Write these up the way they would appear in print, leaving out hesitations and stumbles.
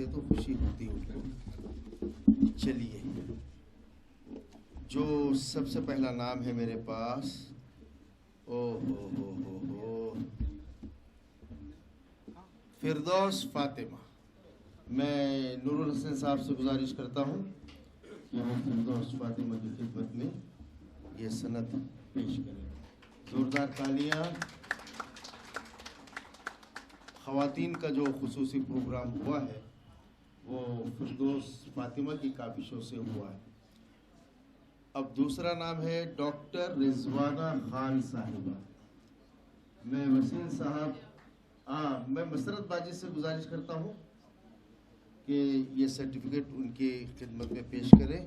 देते तो खुशी होती उनको। चलिए, जो सबसे पहला नाम है मेरे पास, ओ हो, फिरदौस फातिमा। मैं नूरुल हसन साहब से गुजारिश करता हूँ कि वो फिरदौस फातिमा की खिदमत में ये सनद पेश करें। जोरदार तालियाँ। ख़वातीन का जो खुसूसी प्रोग्राम हुआ है वो फिरदौस फातिमा की काबिशों से हुआ है। अब दूसरा नाम है डॉक्टर रिजवाना खान साहिबा। मैं वसीम साहब, मैं मसरत बाजी से गुजारिश करता हूँ कि ये सर्टिफिकेट उनकी खिदमत में पेश करें।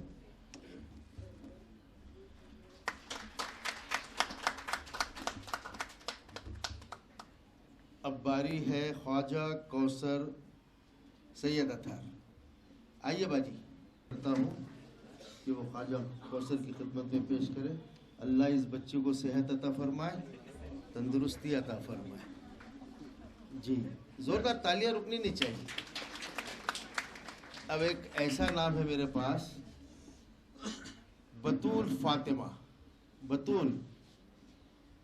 अब बारी है ख्वाजा कौसर सैयद अतार। आइए बाजी, करता हूँ कि वो ख्वाजा कौसर की खिदमत में पेश करें। अल्लाह इस बच्चे को सेहत अता फरमाए, तंदुरुस्ती अता फरमाए। जी, जोरदार तालियां रुकनी नहीं चाहिए। अब एक ऐसा नाम है मेरे पास, बतूल फातिमा। बतूल,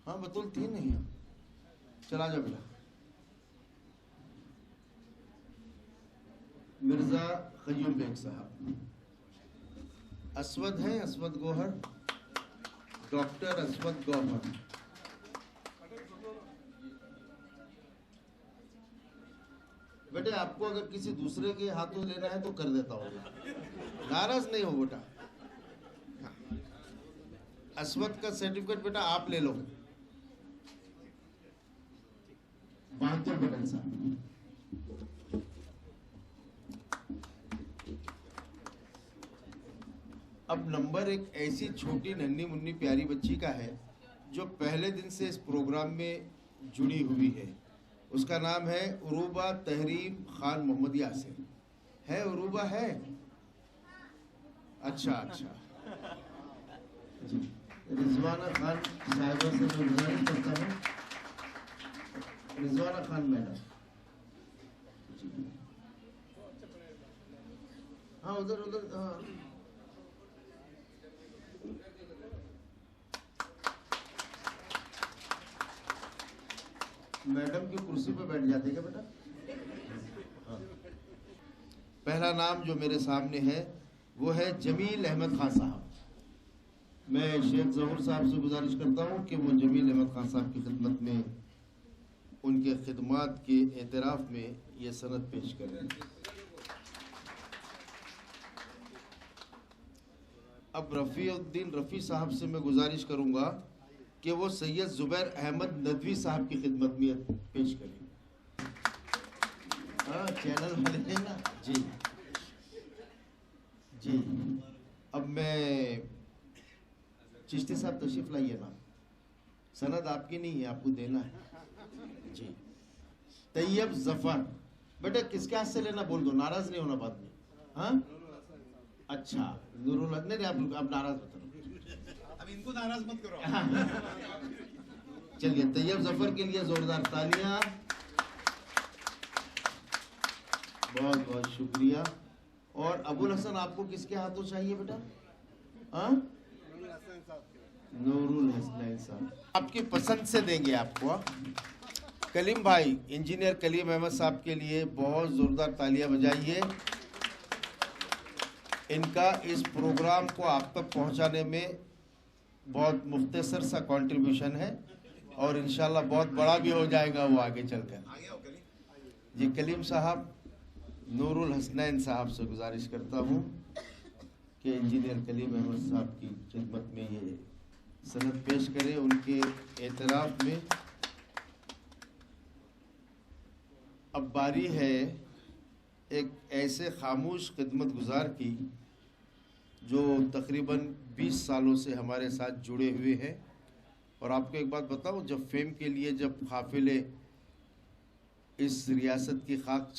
हाँ बतूल थी नहीं, चला जाओ बेटा। मिर्जा खयूम बेग साहब। असवद है, असवद गौहर, डॉक्टर असवद गौहर। बेटे आपको अगर किसी दूसरे के हाथों लेना है तो कर देता हूँ, नाराज नहीं हो बेटा। असवद का सर्टिफिकेट बेटा आप ले लो। बहादुर बटन साहब। अब नंबर एक ऐसी छोटी नन्ही मुन्नी प्यारी बच्ची का है जो पहले दिन से इस प्रोग्राम में जुड़ी हुई है। उसका नाम है उरूबा तहरीम खान मोहम्मद यासिर। है उरूबा है? अच्छा जी। रिजवाना खान साहिबा से मैं गुजारिश करता हूँ, रिजवाना खान मैडम। हाँ उधर हाँ। मैडम की कुर्सी पे बैठ जाते क्या बेटा? हाँ। पहला नाम जो मेरे सामने है वो है जमील अहमद खान साहब। मैं शेख जहूर साहब से गुजारिश करता हूँ कि वो जमील अहमद खान साहब की खिदमत में उनके खिदमात के एतराफ़ में ये सनद पेश करें। अब रफ़ीउद्दीन रफ़ी साहब से मैं गुजारिश करूँगा कि वो सैयद ज़ुबैर अहमद नदवी साहब की खिदमत में पेश करें। हाँ चैनल वाले हैं ना जी। अब मैं चिश्ती साहब तशरीफ लाइए ना, सनद आपकी नहीं है, आपको देना है जी। तैयब जफर। बेटा किसके हाथ से लेना बोल दो, नाराज नहीं होना बाद में। हाँ अच्छा, नूरुल हक नहीं, आप नाराज मत करो, अब इनको नाराज मत करो। चलिए, तैयब जफर के लिए जोरदार तालियां। बहुत बहुत शुक्रिया। और अबुल हसन आपको किसके हाथों चाहिए बेटा? हाँ नूरुल हसन साहब, आपकी पसंद से देंगे आपको। कलीम भाई, इंजीनियर कलीम अहमद साहब के लिए बहुत जोरदार तालियां बजाइए। इनका इस प्रोग्राम को आप तक पहुंचाने में बहुत मुख्तसर सा कंट्रीब्यूशन है और इंशाल्लाह बहुत बड़ा भी हो जाएगा वो आगे चलकर। जी कलीम साहब, नूरुल हसनैन साहब से गुजारिश करता हूँ कि इंजीनियर कलीम अहमद साहब की खिदमत में ये सनद पेश करें उनके एतराफ़ में। अब बारी है एक ऐसे खामोश खिदमत गुजार की जो तकरीबन 20 सालों से हमारे साथ जुड़े हुए हैं। और आपको एक बात बताऊं, जब फेम के लिए जब काफिले इस रियासत की खाक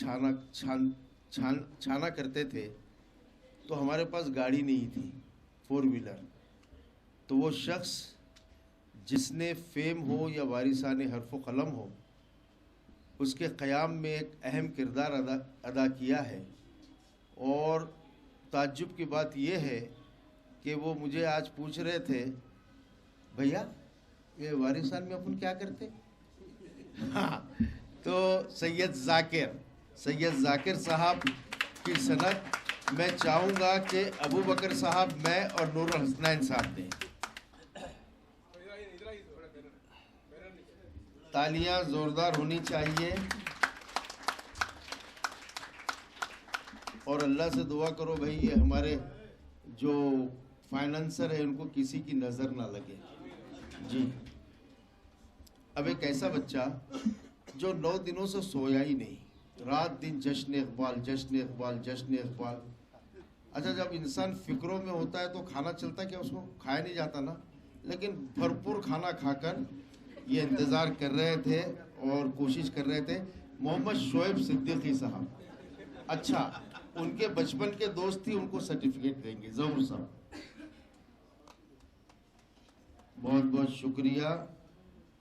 छाना करते थे तो हमारे पास गाड़ी नहीं थी, 4 व्हीलर। तो वो शख्स जिसने फेम हो या वारिसाने हर्फ कलम हो, उसके क़याम में एक अहम किरदार अदा किया है और ताज्जुब की बात यह है कि वो मुझे आज पूछ रहे थे, भैया ये वारिसान में अपन क्या करते? हाँ, तो सैयद जाकिर साहब की सनद मैं चाहूँगा कि अबू बकर साहब, मैं और नूरुल हसनैन साहब दें। तालियां जोरदार होनी चाहिए और अल्लाह से दुआ करो भाई, ये हमारे जो फाइनेंसर है उनको किसी की नज़र ना लगे जी। अब एक ऐसा बच्चा जो 9 दिनों से सोया ही नहीं, रात दिन जश्न इकबाल जश्न इकबाल जश्न इकबाल। अच्छा, जब इंसान फिक्रों में होता है तो खाना चलता क्या? उसको खाया नहीं जाता ना, लेकिन भरपूर खाना खाकर ये इंतज़ार कर रहे थे और कोशिश कर रहे थे। मोहम्मद शोएब सिद्दीकी साहब, अच्छा उनके बचपन के दोस्त थी, उनको सर्टिफिकेट देंगे ज़रूर साहब। बहुत बहुत शुक्रिया।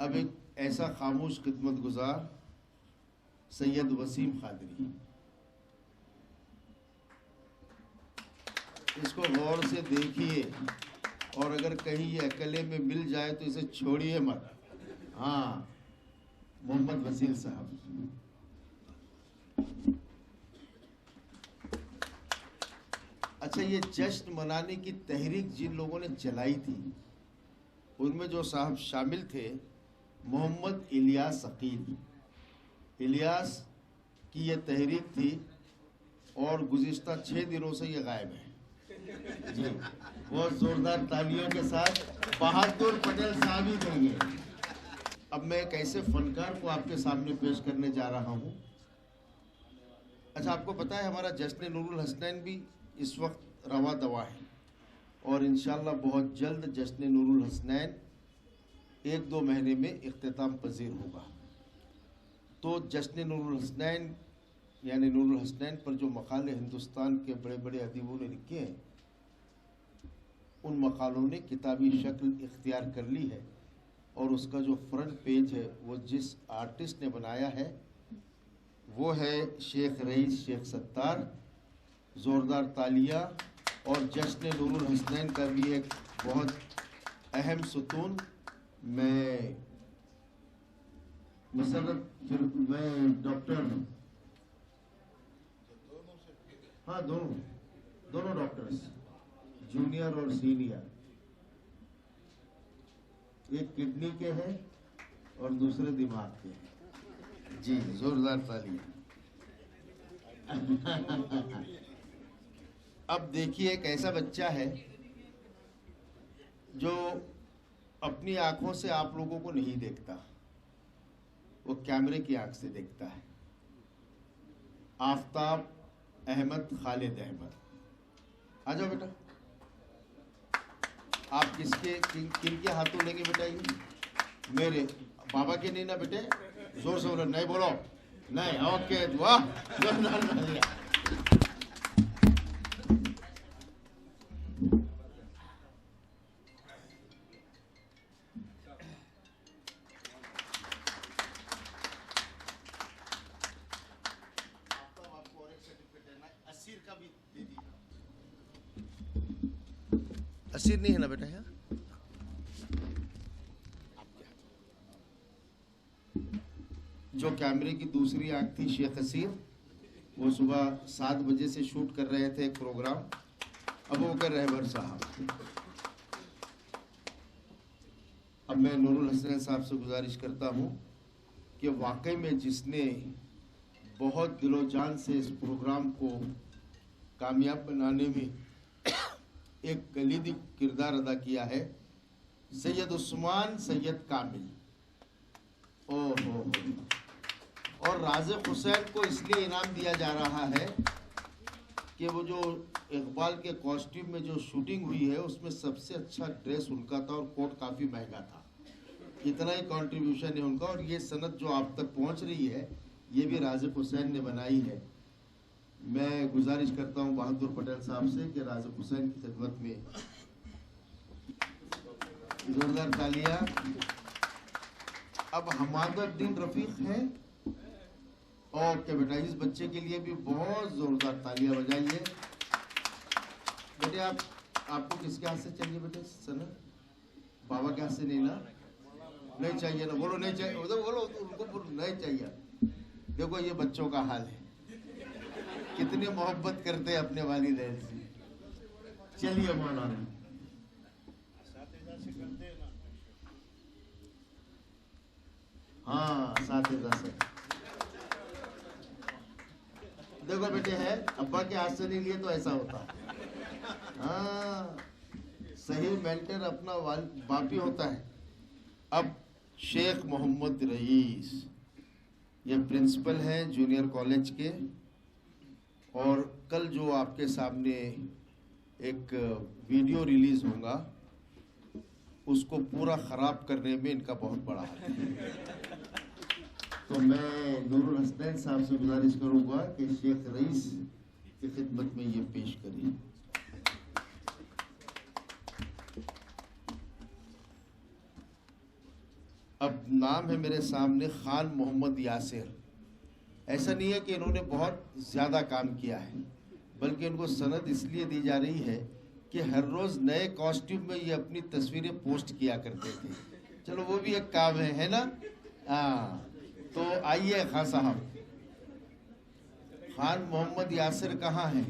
अब एक ऐसा खामोश खिदमत गुजार सैयद वसीम कादरी, इसको गौर से देखिए और अगर कहीं ये अकेले में मिल जाए तो इसे छोड़िए मत। हाँ, मोहम्मद वसील साहब। अच्छा, ये जश्न मनाने की तहरीक जिन लोगों ने चलाई थी उनमें जो साहब शामिल थे, मोहम्मद इलियास अकील, इलियास की ये तहरीक थी और गुज़िश्ता 6 दिनों से ये गायब है जी। बहुत ज़ोरदार तालियों के साथ बहादुर पटेल साहब ही देंगे। अब मैं एक ऐसे फनकार को आपके सामने पेश करने जा रहा हूँ। अच्छा, आपको पता है हमारा जश्न नूरुल हसनैन भी इस वक्त रवा दवा है और इंशाअल्लाह बहुत जल्द जश्न नूरुल हसनैन 1-2 महीने में इख्तिताम पजीर होगा। तो जश्न नूरुल हसनैन यानी नूरुल हसनैन पर जो मकाले हिंदुस्तान के बड़े बड़े अदीबों ने लिखे हैं, उन मकालों ने किताबी शक्ल इख्तियार कर ली है और उसका जो फ्रंट पेज है वो जिस आर्टिस्ट ने बनाया है वो है शेख रईस शेख सत्तार। ज़ोरदार तालियां। और जश्न नूरुल हसनैन का भी एक बहुत अहम सुतून मैं डॉक्टर, हाँ दोनों डॉक्टर्स, जूनियर और सीनियर, एक किडनी के हैं और दूसरे दिमाग के हैं जी। जोरदार तालियां। अब देखिए, एक ऐसा बच्चा है जो अपनी आंखों से आप लोगों को नहीं देखता, वो कैमरे की आंख से देखता है। आफताब अहमद खालिद अहमद, आ जाओ बेटा। आप किन के हाथों लेंगे बेटा? ये मेरे बाबा के नहीं ना बेटे? जोर से बोलो, नहीं बोलो नहीं। ओके, वाह। असीर नहीं है ना बेटा? यहाँ जो कैमरे की दूसरी आंख थी शेख असीर, वो सुबह 7 बजे से शूट कर रहे थे एक प्रोग्राम। अबू बकर रहबर साहब। अब मैं नूरुल हसनैन साहब से गुजारिश करता हूँ कि वाकई में जिसने बहुत दिलो जान से इस प्रोग्राम को कामयाब बनाने में एक कलीदी किरदार अदा किया है, सैयद उस्मान सैयद कामिल। ओहो, और राज़िक हुसैन को इसलिए इनाम दिया जा रहा है कि वो जो इकबाल के कॉस्ट्यूम में जो शूटिंग हुई है उसमें सबसे अच्छा ड्रेस उनका था और कोट काफ़ी महंगा था। इतना ही कंट्रीब्यूशन है उनका। और ये सनद जो आप तक पहुंच रही है ये भी राज़िक हुसैन ने बनाई है। मैं गुजारिश करता हूं बहादुर पटेल साहब से कि राज़िक हुसैन की खिदमत में जोरदार तालियां। अब हमादुद्दीन रफीक है, ओके बेटा, इस बच्चे के लिए भी बहुत जोरदार तालियां बजाइए। बेटे आपको किसके हाथ से चाहिए बेटे? सना बाबा के हाथ से नहीं ना? नहीं चाहिए ना? बोलो नहीं चाहिए, उधर बोलो, उनको बोलो नहीं चाहिए। देखो ये बच्चों का हाल है, कितनी मोहब्बत करते हैं अपने वालिदैन से। चलिए मौलाना, हाँ साथीदा से देखो बेटे, है अब्बा के हाथ से नहीं लिए तो ऐसा होता। हाँ, सही मेंटर अपना बाप ही होता है। अब शेख मोहम्मद रईस, ये प्रिंसिपल हैं जूनियर कॉलेज के, और कल जो आपके सामने एक वीडियो रिलीज होगा उसको पूरा खराब करने में इनका बहुत बड़ा हाथ है। तो मैं नूरुल हसनैन साहब से गुजारिश करूंगा कि शेख रईस की खिदमत में ये पेश करिए। अब नाम है मेरे सामने खान मोहम्मद यासिर। ऐसा नहीं है कि इन्होंने बहुत ज़्यादा काम किया है, बल्कि इनको सनद इसलिए दी जा रही है कि हर रोज़ नए कॉस्ट्यूम में ये अपनी तस्वीरें पोस्ट किया करते थे। चलो वो भी एक काम है ना? हाँ, तो आइए खान साहब। खान मोहम्मद यासिर कहाँ है?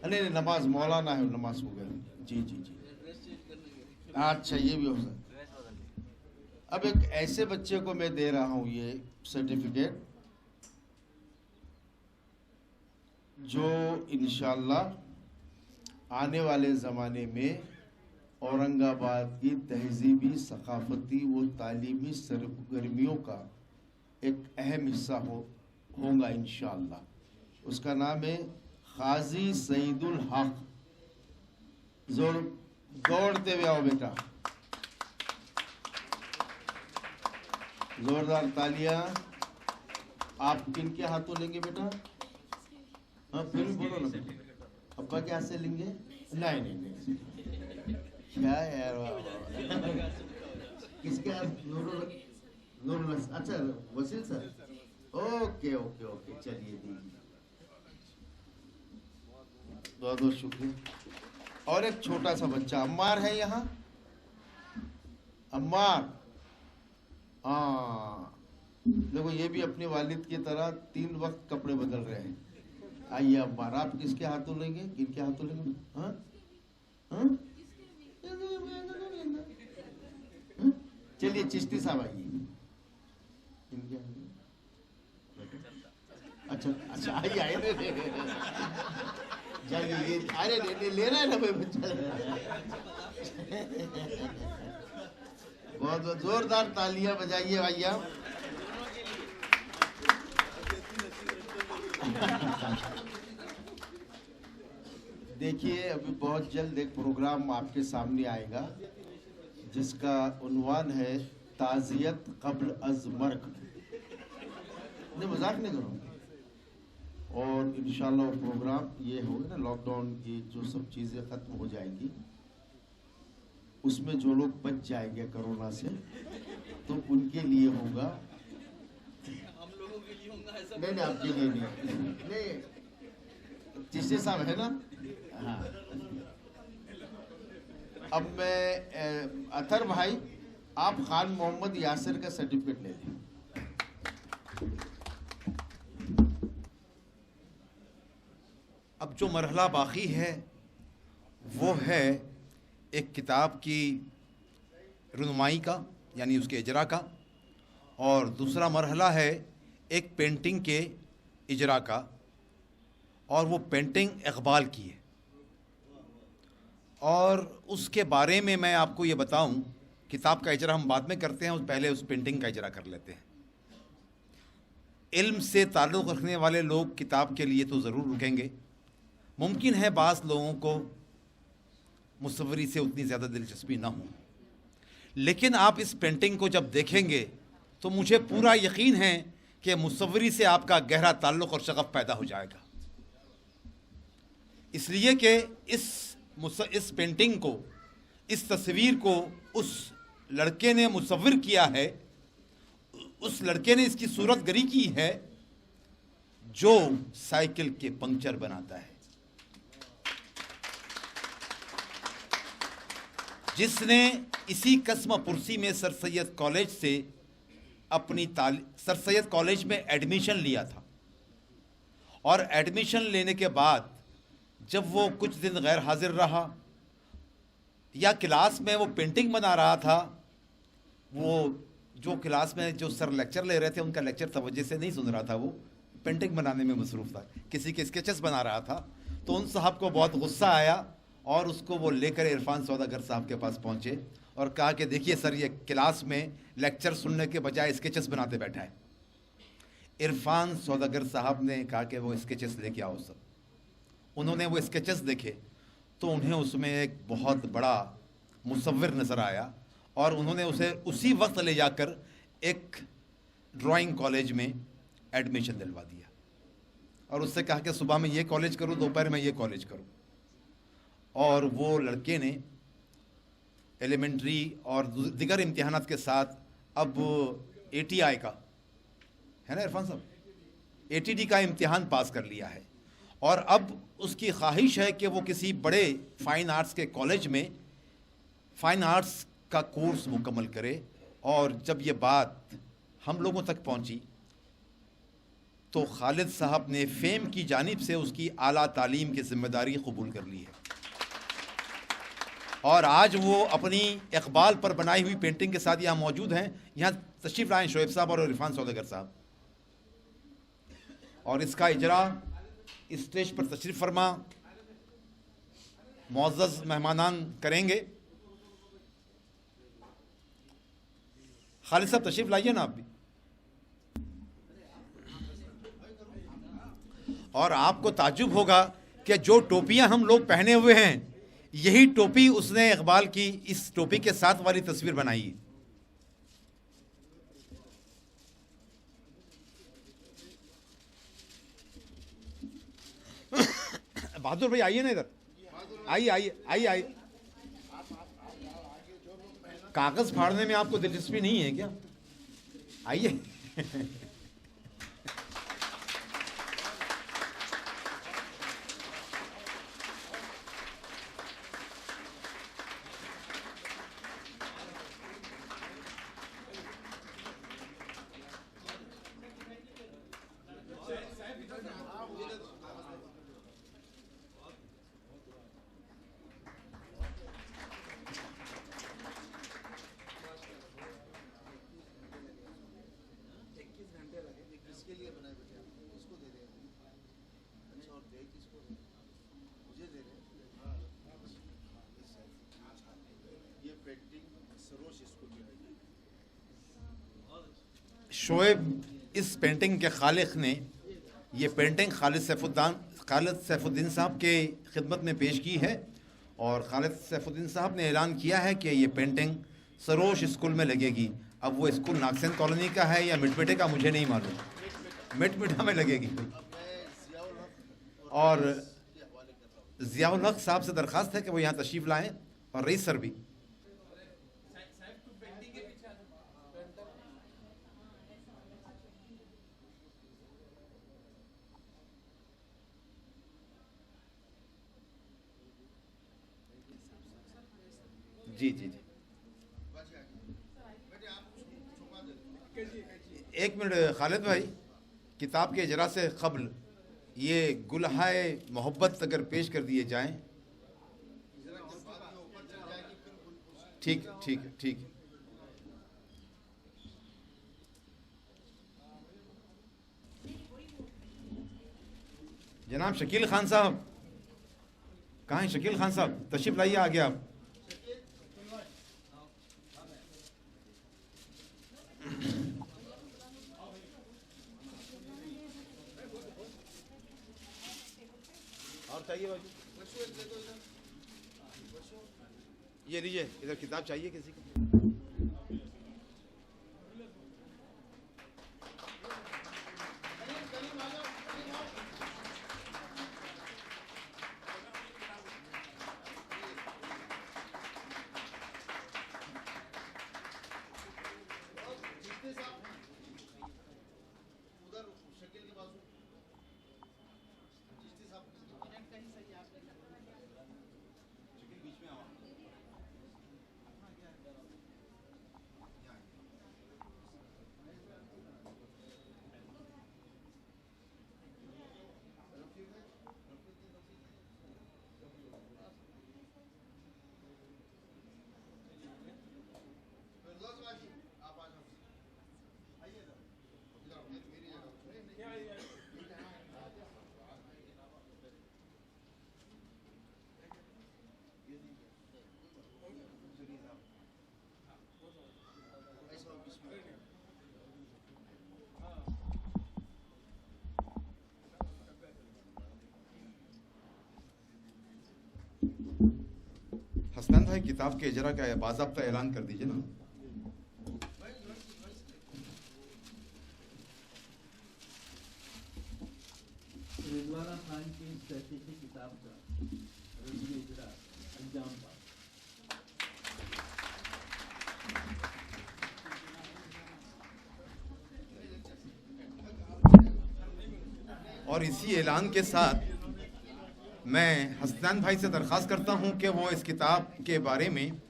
नहीं, नमाज मौलाना है, नमाज हो गई। जी जी जी, अच्छा ये भी हो सकता। अब एक ऐसे बच्चे को मैं दे रहा हूँ ये सर्टिफिकेट जो इंशाल्लाह आने वाले ज़माने में औरंगाबाद की तहजीबी, सकाफती व तालीमी सरगर्मियों का एक अहम हिस्सा होगा इंशाअल्लाह। उसका नाम है खाजी सईदुल हक। दौड़ते हुए आओ बेटा, जोरदार तालियां। आप किनके हाथों लेंगे बेटा? हाँ फिर भी बोलो ना, अब्बा के हाथ से लेंगे? नहीं नहीं नहीं, क्या यार, किसके हाथ? नूरुल, अच्छा वसील सर, ओके ओके ओके, चलिए दीजिए, बहुत बहुत शुक्रिया। और एक छोटा सा बच्चा अम्मार है यहाँ, अम्मार। हाँ देखो, ये भी अपने वालिद की तरह 3 वक्त कपड़े बदल रहे हैं। आइए अम्मार, आप किसके हाथों लेंगे? किनके हाथों लेंगे? हाँ हाँ, चलिए चिश्ती साहब आइए। अच्छा अच्छा, आइए आइए, जाइए, अरे ले रहा है ना भाई बच्चा। बहुत बहुत जोरदार तालियां बजाइए भैया। देखिए, अभी बहुत जल्द एक प्रोग्राम आपके सामने आएगा जिसका उन्वान है ताज़ियत क़ब्ल अज़ मर्ग। नहीं, मजाक नहीं करो। और इंशाल्लाह वो प्रोग्राम ये होगा ना, लॉकडाउन की जो सब चीज़ें ख़त्म हो जाएंगी, उसमें जो लोग बच जाएंगे कोरोना से तो उनके लिए होगा। हम लोगों के लिए होगा ऐसा? नहीं, आपके लिए नहीं, चिश्ती साहब है ना? हाँ। अब मैं अतर भाई, आप खान मोहम्मद यासिर का सर्टिफिकेट ले लें। अब जो मरहला बाकी है वो है एक किताब की रुनुमाई का, यानी उसके इजरा का, और दूसरा मरहला है एक पेंटिंग के इजरा का, और वो पेंटिंग इकबाल की है। और उसके बारे में मैं आपको ये बताऊं, किताब का इजरा हम बाद में करते हैं, पहले उस पेंटिंग का इजरा कर लेते हैं। इल्म से ताल्लुक़ रखने वाले लोग किताब के लिए तो ज़रूर रुकेंगे। मुमकिन है बाज़ लोगों को मुसव्वरी से उतनी ज़्यादा दिलचस्पी ना हो, लेकिन आप इस पेंटिंग को जब देखेंगे तो मुझे पूरा यकीन है कि मुसव्वरी से आपका गहरा ताल्लुक़ और शगफ़ पैदा हो जाएगा। इसलिए कि इस पेंटिंग को, इस तस्वीर को उस लड़के ने मुसव्विर किया है, उस लड़के ने इसकी सूरत गरी की है जो साइकिल के पंक्चर बनाता है, जिसने इसी कस्मा पुरसी में सर सैयद कॉलेज से सर सैयद कॉलेज में एडमिशन लिया था, और एडमिशन लेने के बाद जब वो कुछ दिन गैर हाजिर रहा या क्लास में वो पेंटिंग बना रहा था, वो जो क्लास में जो सर लेक्चर ले रहे थे उनका लेक्चर तवज्जो से नहीं सुन रहा था, वो पेंटिंग बनाने में मसरूफ़ था, किसी के स्केचेस बना रहा था। तो उन साहब को बहुत गुस्सा आया और उसको वो लेकर इरफान सौदागर साहब के पास पहुँचे और कहा कि देखिए सर, ये क्लास में लेक्चर सुनने के बजाय स्केचेस बनाते बैठा है। इरफान सौदागर साहब ने कहा कि वो स्केचेस लेके आओ सर। उन्होंने वो स्केचेस देखे तो उन्हें उसमें एक बहुत बड़ा मुसव्विर नज़र आया और उन्होंने उसे उसी वक्त ले जाकर एक ड्राइंग कॉलेज में एडमिशन दिलवा दिया और उससे कहा कि सुबह में ये कॉलेज करूँ, दोपहर में ये कॉलेज करूँ। और वो लड़के ने एलिमेंट्री और दिगर इम्तिहानात के साथ अब ATI का है ना इरफान साहब, ATD का इम्तिहान पास कर लिया है और अब उसकी ख्वाहिश है कि वो किसी बड़े फ़ाइन आर्ट्स के कॉलेज में फ़ाइन आर्ट्स का कोर्स मुकम्मल करे। और जब ये बात हम लोगों तक पहुंची तो खालिद साहब ने फेम की जानिब से उसकी आला तालीम की जिम्मेदारी कबूल कर ली है और आज वो अपनी इकबाल पर बनाई हुई पेंटिंग के साथ यहाँ मौजूद हैं। यहाँ तशरीफ़ लाएँ शोएब साहब और इरफान सौदागर साहब, और इसका इजरा स्टेज पर तशरीफ़ फरमा मुअज़्ज़ज़ मेहमानान करेंगे। खालिद साहब तशरीफ़ लाइए ना आप भी। और आपको ताज्जुब होगा कि जो टोपियां हम लोग पहने हुए हैं, यही टोपी उसने इकबाल की इस टोपी के साथ वाली तस्वीर बनाई है। बहादुर भाई आइए ना इधर, आइए आइए आइए आइए। कागज फाड़ने में आपको दिलचस्पी नहीं है क्या? आइए। शोएब इस पेंटिंग के खालिक ने ये पेंटिंग खालिद सैफुद्दीन साहब के खिदमत में पेश की है और खालिद सैफुद्दीन साहब ने ऐलान किया है कि ये पेंटिंग सरोश स्कूल में लगेगी। अब वो स्कूल नागसेन कॉलोनी का है या मिटमिटे का मुझे नहीं मालूम, मिटमिटा में लगेगी। और ज़ियाउल हक साहब से दरख्वास्त है कि वो यहाँ तशरीफ़ लाएँ और रईस सर भी। जी जी जी, एक मिनट खालिद भाई, किताब के इजरा से क़ब्ल ये गुलहाए मोहब्बत अगर पेश कर दिए जाएं। ठीक ठीक ठीक। जनाब शकील खान साहब, कहाँ हैं शकील खान साहब? तशरीफ़ लाइए आगे आप। और चाहिए बाजू, ये लीजिए, इधर किताब चाहिए किसी को? भाई किताब के इजरा का बाज़ाब्ता ऐलान कर दीजिए ना। रिजवाना खान की तहकीकी किताब का रस्मी इजरा अंजाम पाया। और इसी ऐलान के साथ मैं हसनैन भाई से दरख्वास्त करता हूं कि वो इस किताब के बारे में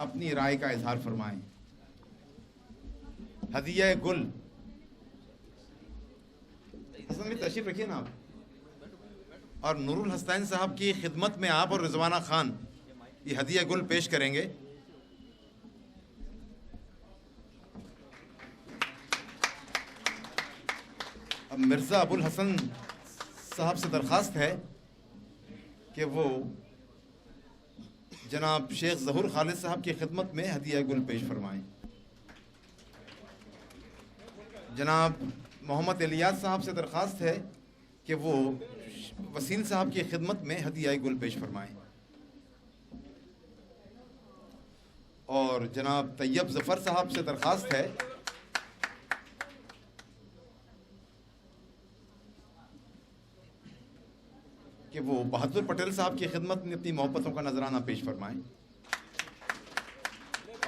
अपनी राय का इजहार फरमाएं। हदिया गुल, हसन में तशरीफ रखिए ना आप। और नूरुल हसनैन साहब की खिदमत में आप और रिजवाना खान ये हदिया गुल पेश करेंगे। अब मिर्ज़ा अबुल हसन साहब से दरख्वास्त है कि वो जनाब शेख ज़हूर खालिद साहब की खिदमत में हदिया गुल पेश फरमाएं। जनाब मोहम्मद इलियास साहब से दरख्वास्त है कि वो वसील साहब की खिदमत में हदिया गुल पेश फरमाएं। और जनाब तैयब ज़फ़र साहब से दरख्वास्त है कि वो बहादुर पटेल साहब की खिदमत में अपनी मोहब्बतों का नजराना पेश फरमाएं।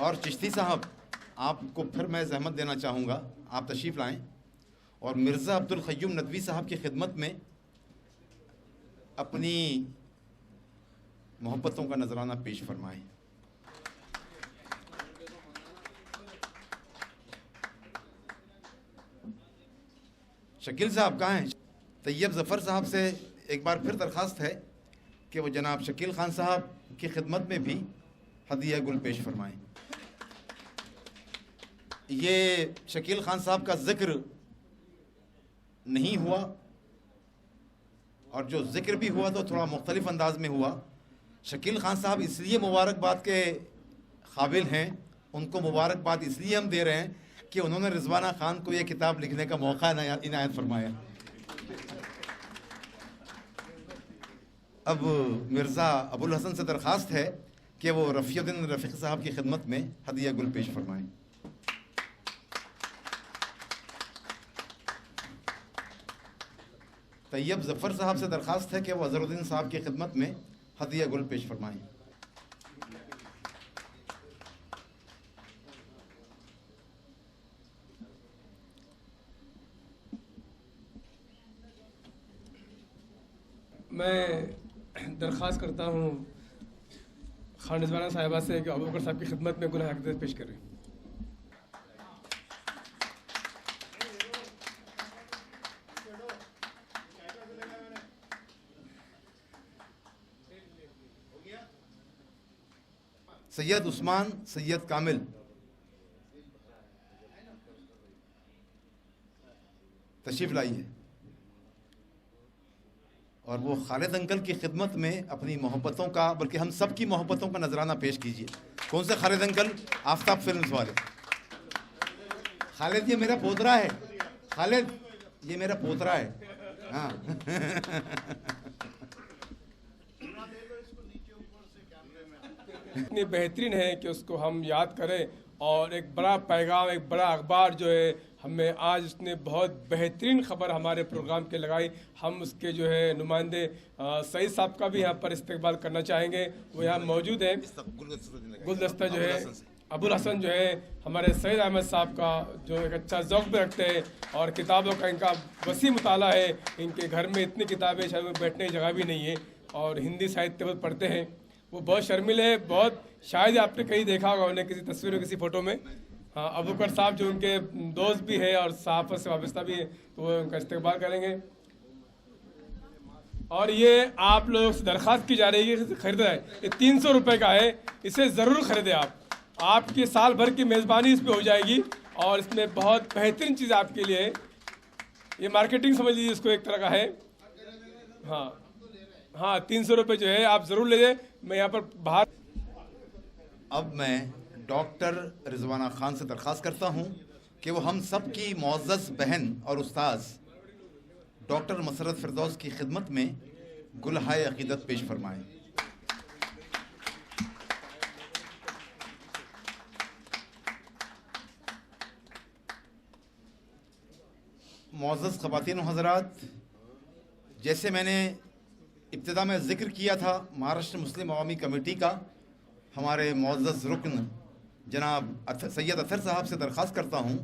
और चिश्ती साहब, आपको फिर मैं जहमत देना चाहूँगा, आप तशरीफ़ लाएं और मिर्ज़ा अब्दुल क़य्यूम नदवी साहब की खिदमत में अपनी मोहब्बतों का नजराना पेश फरमाएं। शकील साहब कहाँ हैं? तैयब ज़फ़र साहब से एक बार फिर दरख्वास्त है कि वो जनाब शकील खान साहब की खिदमत में भी हदिया गुल पेश फरमाएं। ये शकील खान साहब का ज़िक्र नहीं हुआ, और जो ज़िक्र भी हुआ तो थोड़ा मुख्तलिफ अंदाज में हुआ। शकील खान साहब इसलिए मुबारकबाद के काबिल हैं, उनको मुबारकबाद इसलिए हम दे रहे हैं कि उन्होंने रिजवाना खान को ये किताब लिखने का मौका इनायत फरमाया। अब मिर्ज़ा अबुल हसन से दरख्वास्त है कि वो रफ़ीउद्दीन रफ़ीक़ साहब की खिदमत में हदिया गुल पेश फरमाएं। तैयब ज़फ़र साहब से दरख्वास्त है कि वो अज़हरुद्दीन साहब की खिदमत में हदिया गुल पेश फरमाएं। मैं दरख्वास्त करता हूँ खान रिजवाना साहिबा से कि अबू बकर साहब की खिदमत में गुनाह अक़ीदत पेश करें। सैयद उस्मान सैयद कामिल, तशरीफ़ लाइए और वो खालिद अंकल की खिदमत में अपनी मोहब्बतों का, बल्कि हम सब की मोहब्बतों का नजराना पेश कीजिए। कौन से खालिद अंकल? आफ्ताब फिल्म्स वाले। खालिद ये मेरा पोतरा है, खालिद ये मेरा पोतरा है। हाँ इतनी बेहतरीन है कि उसको हम याद करें, और एक बड़ा पैगाम, एक बड़ा अखबार जो है हमें आज उसने बहुत बेहतरीन खबर हमारे प्रोग्राम के लगाई। हम उसके जो है नुमाइंदे सईद साहब का भी यहाँ पर इस्तेकबाल करना चाहेंगे, वो यहाँ मौजूद हैं। गुलदस्ता जो है अबुल हसन जो है हमारे सईद अहमद साहब का, जो एक अच्छा ज़ौक़ भी रखते हैं और किताबों का इनका वसी मुताला है। इनके घर में इतनी किताबें, शायद बैठने की जगह भी नहीं है, और हिंदी साहित्य बहुत पढ़ते हैं। वो बहुत शर्मिल है, बहुत, शायद आपने कहीं देखा होगा उन्हें किसी तस्वीर में, किसी फ़ोटो में। हाँ, अबू बकर साहब जो उनके दोस्त भी है और सहाफ़त से वाबस्ता भी है, तो वो उनका इस्तेकबाल करेंगे। और ये आप लोगों से दरख्वास्त की जा रही है कि ख़रीदा है, ये 300 रुपये का है, इसे ज़रूर ख़रीदें आप। आपकी साल भर की मेज़बानी इस पर हो जाएगी, और इसमें बहुत बेहतरीन चीज़ आपके लिए है। ये मार्केटिंग समझ लीजिए इसको, एक तरह का है। हाँ, 300 रुपये जो है आप ज़रूर ले जाए। मैं यहाँ पर बाहर। अब मैं डॉक्टर रिजवाना खान से दरख्वास्त करता हूँ कि वो हम सब की मुअज़्ज़ज़ बहन और उस्ताद डॉक्टर मसरत फ़िरदौस की खिदमत में गुलहाए अक़ीदत पेश फरमाएँ। मुअज़्ज़ज़ ख़वातीन हज़रात, जैसे मैंने इब्तिदा में ज़िक्र किया था, महाराष्ट्र मुस्लिम अवामी कमेटी का हमारे मुअज़्ज़ज़ रुकन जनाब सैयद अतर साहब से दरख्वास्त करता हूँ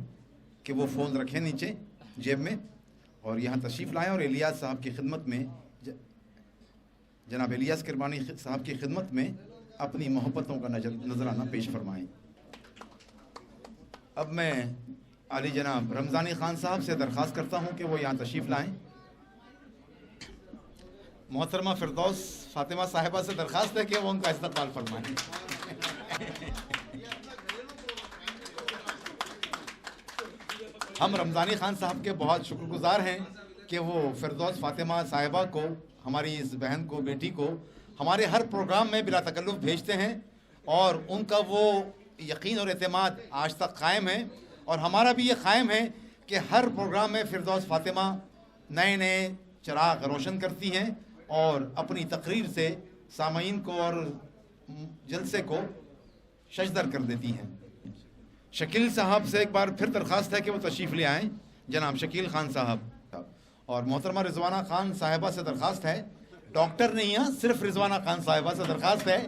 कि वो फ़ोन रखें नीचे जेब में और यहाँ तशरीफ़ लाएँ और इलियास साहब की खिदमत में, जनाब इलियास किरमानी साहब की खिदमत में अपनी मोहब्बतों का नजराना पेश फरमाएँ। अब मैं आली जनाब रमज़ानी ख़ान साहब से दरख्वास्त करता हूँ कि वो यहाँ तशरीफ़ लाएँ। मोहतरमा फिरदौस फातिमा साहिबा से दरख्वास्त है कि वो उनका इस्तकबाल फरमाएँ। हम रमज़ानी ख़ान साहब के बहुत शुक्रगुज़ार हैं कि वो फिरदौस फातिमा साहिबा को, हमारी इस बहन को, बेटी को हमारे हर प्रोग्राम में बिला तकल्लुफ़ भेजते हैं और उनका वो यकीन और एतमाद आज तक कायम है। और हमारा भी ये कायम है कि हर प्रोग्राम में फिरदौस फातिमा नए नए चिराग रोशन करती हैं और अपनी तकरीर से सामीन को और जलसे को शजदर कर देती हैं। शकील साहब से एक बार फिर दरख्वास्त है कि वो तशरीफ़ ले आएँ, जनाब शकील ख़ान साहब। और मोहतरमा रिजवाना ख़ान साहिबा से दरख्वास्त है, डॉक्टर नहीं है, सिर्फ रिजवाना ख़ान साहिबा से दरख्वास्त है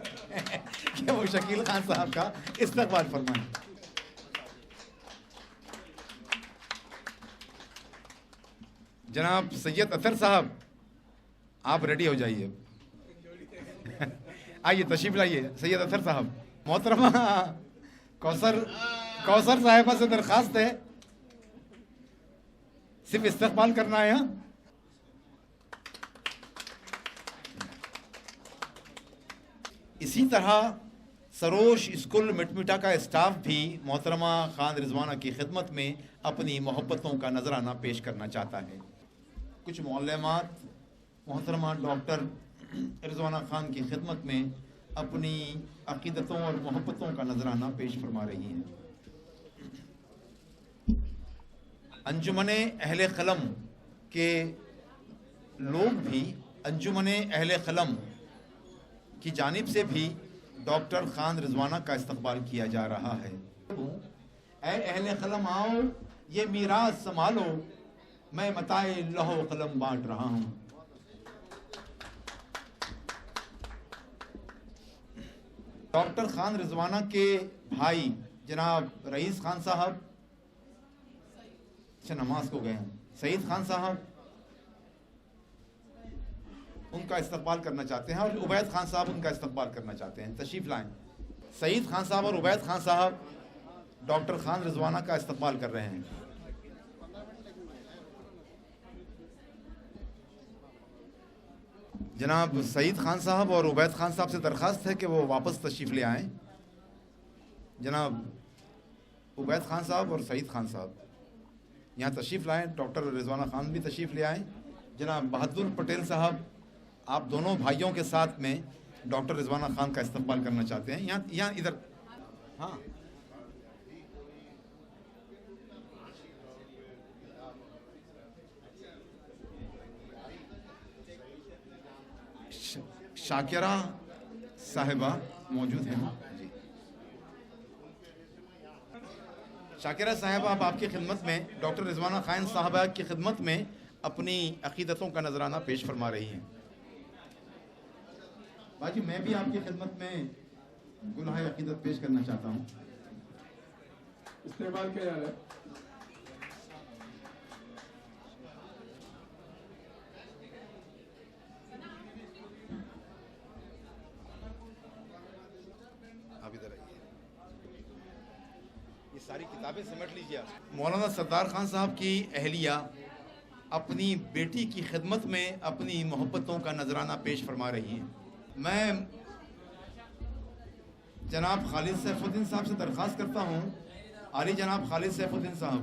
कि वो शकील ख़ान साहब का इस्तकबाल फरमाएं। जनाब सैयद अतर साहब, आप रेडी हो जाइए। आइए तशरीफ़ लाइए सैयद अतर साहब। मोहतरमा कौसर साहिबा से दरख्वास्त है, सिर्फ इस्तकबाल करना है। इसी तरह सरोश स्कूल मिटमिटा का स्टाफ भी मोहतरमा खान रिजवाना की खिदमत में अपनी मोहब्बतों का नजराना पेश करना चाहता है। कुछ मौलमात मोहतरमा डॉक्टर रिजवाना खान की खिदमत में अपनी अकीदतों और मोहब्बतों का नजराना पेश फरमा रही हैं। अंजुमन अहले कलम के लोग भी, अंजुमन अहले कलम की जानिब से भी डॉक्टर खान रिजवाना का इस्तकबाल किया जा रहा है। ऐ अहले कलम आओ, ये मीरास संभालो, मैं मताए लहो कलम बांट रहा हूँ। डॉक्टर खान रिजवाना के भाई जनाब रईस खान साहब नमाज को गए हैं, सईद खान साहब उनका इस्तकबाल करना चाहते हैं और उबैद खान साहब उनका इस्तकबाल करना चाहते हैं। तशरीफ़ लाएं। सईद खान साहब और उबैद खान साहब डॉक्टर खान रिजवाना का इस्तकबाल कर रहे हैं। जनाब सईद खान साहब और उबैद खान साहब से दरख्वास्त है कि वो वापस तशरीफ़ ले आएँ। जनाब उबैद खान साहब और सईद खान साहब यहाँ तशरीफ़ लाएँ। डॉक्टर रिजवाना खान भी तशरीफ़ ले आएँ। जनाब बहादुर पटेल साहब, आप दोनों भाइयों के साथ में डॉक्टर रिजवाना खान का इस्तकबाल करना चाहते हैं। यहाँ इधर, हाँ शाकिरा साहिबा मौजूद हैं जी। शाकिरा साहिबा अब आपकी खिदमत में, डॉक्टर रिजवाना खान साहिबा की खिदमत में अपनी अकीदतों का नजराना पेश फरमा रही हैं। बाजी मैं भी आपकी खिदमत में गुलहाए अकीदत पेश करना चाहता हूँ। इस्तेमाल किया जा रहा है। आप इधर आइए, ये सारी किताबें समेट लीजिए आप। मौलाना सरदार खान साहब की अहलिया अपनी बेटी की खिदमत में अपनी मोहब्बतों का नजराना पेश फरमा रही हैं। मैं जनाब खालिद सैफुद्दीन साहब से दरख्वास्त करता हूँ, आली जनाब खालिद सैफुद्दीन साहब,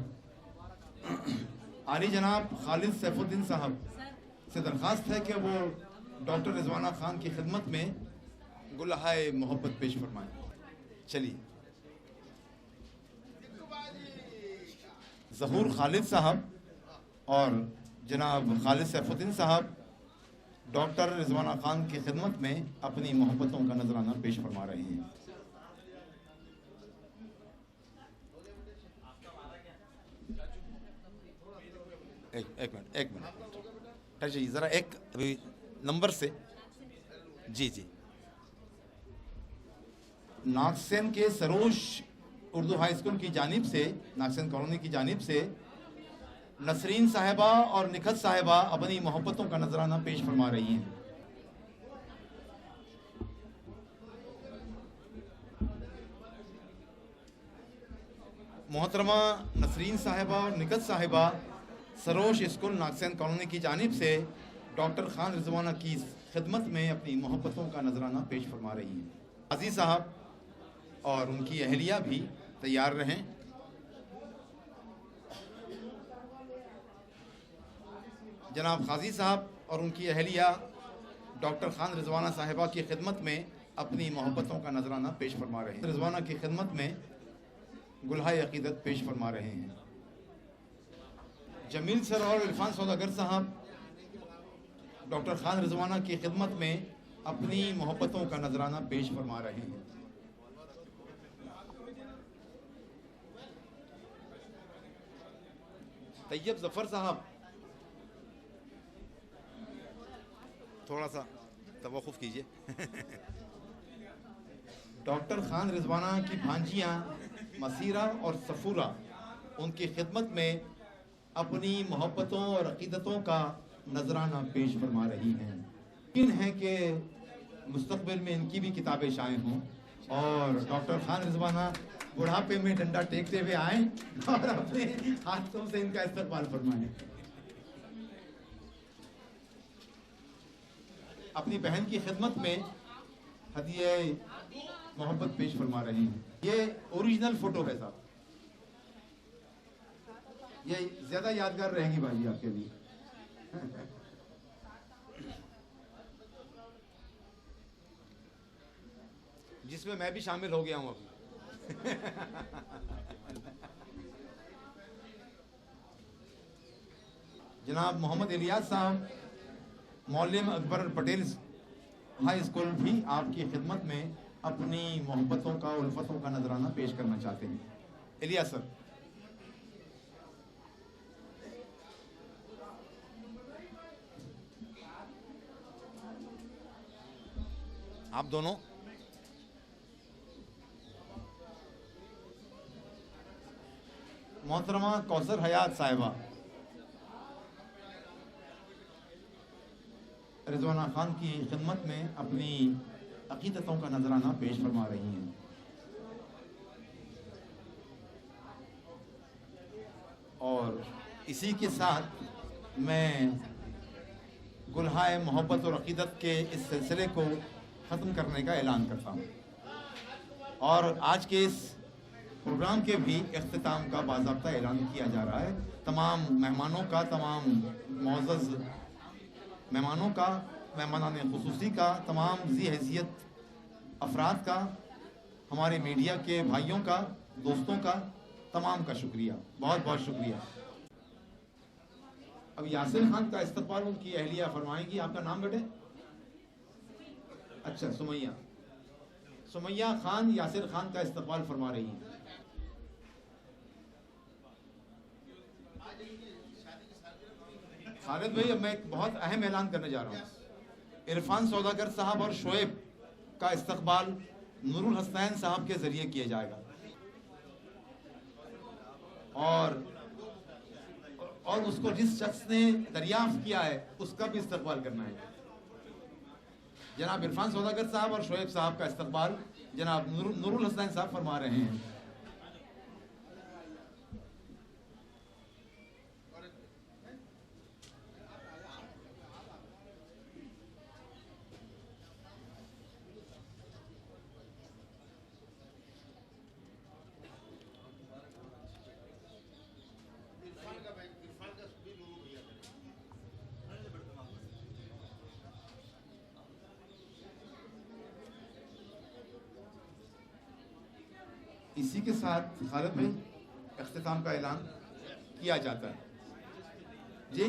आली जनाब खालिद सैफुद्दीन साहब से दरख्वास्त है कि वो डॉक्टर रिजवाना खान की खिदमत में गुलहाए मोहब्बत पेश फरमाएं। चलिए ज़हूर खालिद साहब और जनाब खालिद सैफुद्दीन साहब डॉक्टर रिजवाना खान की खिदमत में अपनी मोहब्बतों का नजराना पेश फरमा रहे हैं। एक मिनट डॉक्टर जी, ज़रा एक अभी नंबर से। जी जी, नागसेन के सरोज उर्दू हाई स्कूल की जानिब से, नागसेन कॉलोनी की जानिब से नसरीन साहिबा और निखत साहिबा अपनी मोहब्बतों का नजराना पेश फरमा रही हैं। मोहतरमा नसरीन साहिबा और निखत साहिबा सरोज स्कूल नागसेन कॉलोनी की जानिब से डॉक्टर खान रिजवाना की खिदमत में अपनी मोहब्बतों का नजराना पेश फरमा रही हैं। काजी साहब और उनकी अहलिया भी तैयार रहें। जनाब काजी साहब और उनकी अहलिया डॉक्टर खान रिजवाना साहिबा की खिदमत में अपनी मोहब्बतों का नजराना पेश फरमा रहे हैं। रिजवाना की खिदमत में गुलहाए अकीदत पेश फरमा रहे हैं। जमील सर और इरफान सौदागर साहब डॉक्टर खान रिजवाना की खिदमत में अपनी मोहब्बतों का नजराना पेश फरमा रहे हैं। तैयब जफर साहब थोड़ा सा तवक्कुफ कीजिए। डॉक्टर खान रिजवाना की भांजियां मसीरा और सफूरा उनकी खिदमत में अपनी मोहब्बतों और अकीदतों का नजराना पेश फरमा रही हैं। यकीन है कि मुस्तकबिल में इनकी भी किताबें शाये हों और डॉक्टर खान रिजवाना बुढ़ापे में डंडा टेकते हुए आए और अपने हाथों से इनका इस्तकबाल फरमाएं। अपनी बहन की खिदमत में हदिया मोहब्बत पेश फरमा रही हैं। ये ओरिजिनल फोटो है साहब, ये ज्यादा यादगार रहेगी भाई आपके लिए। जिसमें मैं भी शामिल हो गया हूं अभी। जनाब मोहम्मद इलियास साहब मौलम अकबर पटेल हाई स्कूल भी आपकी खिदमत में अपनी मोहब्बतों का उल्फतों का नजराना पेश करना चाहते हैं। इलियास सर। आप दोनों। मोहतरमा कौसर हयात साहिबा रिजवाना खान की खिदमत में अपनी अकीदतों का नजराना पेश फरमा रही हैं। और इसी के साथ मैं गुलहाए मोहब्बत और अकीदत के इस सिलसिले को ख़त्म करने का ऐलान करता हूँ और आज के इस प्रोग्राम के भी इख्तिताम का बाज़ाब्ता ऐलान किया जा रहा है। तमाम मेहमानों का, तमाम मुअज़्ज़ज़ मेहमानों का, मेहमानान खुसूसी का, तमाम ज़ी हैसियत अफराद का, हमारे मीडिया के भाइयों का, दोस्तों का, तमाम का शुक्रिया, बहुत बहुत शुक्रिया। अब यासिर खान का इस्तकबाल उनकी अहलिया फरमाएंगी। आपका नाम बेटे? अच्छा, सुमैया खान यासिर खान का इस्तकबाल फरमा रही हैं। खालिद भाई, अब मैं एक बहुत अहम ऐलान करने जा रहा हूँ। इरफान सौदागर साहब और शोएब का इस्तकबाल नूरुल हसनैन साहब के जरिए किया जाएगा और उसको जिस शख्स ने दरियाफ्त किया है उसका भी इस्तकबाल करना है। जनाब इरफान सौदागर साहब और शोएब साहब का इस्तकबाल जनाब नूरुल हसनैन साहब फरमा रहे हैं। इसी के साथ खालिद भाई इख्तिताम का ऐलान किया जाता है। जी।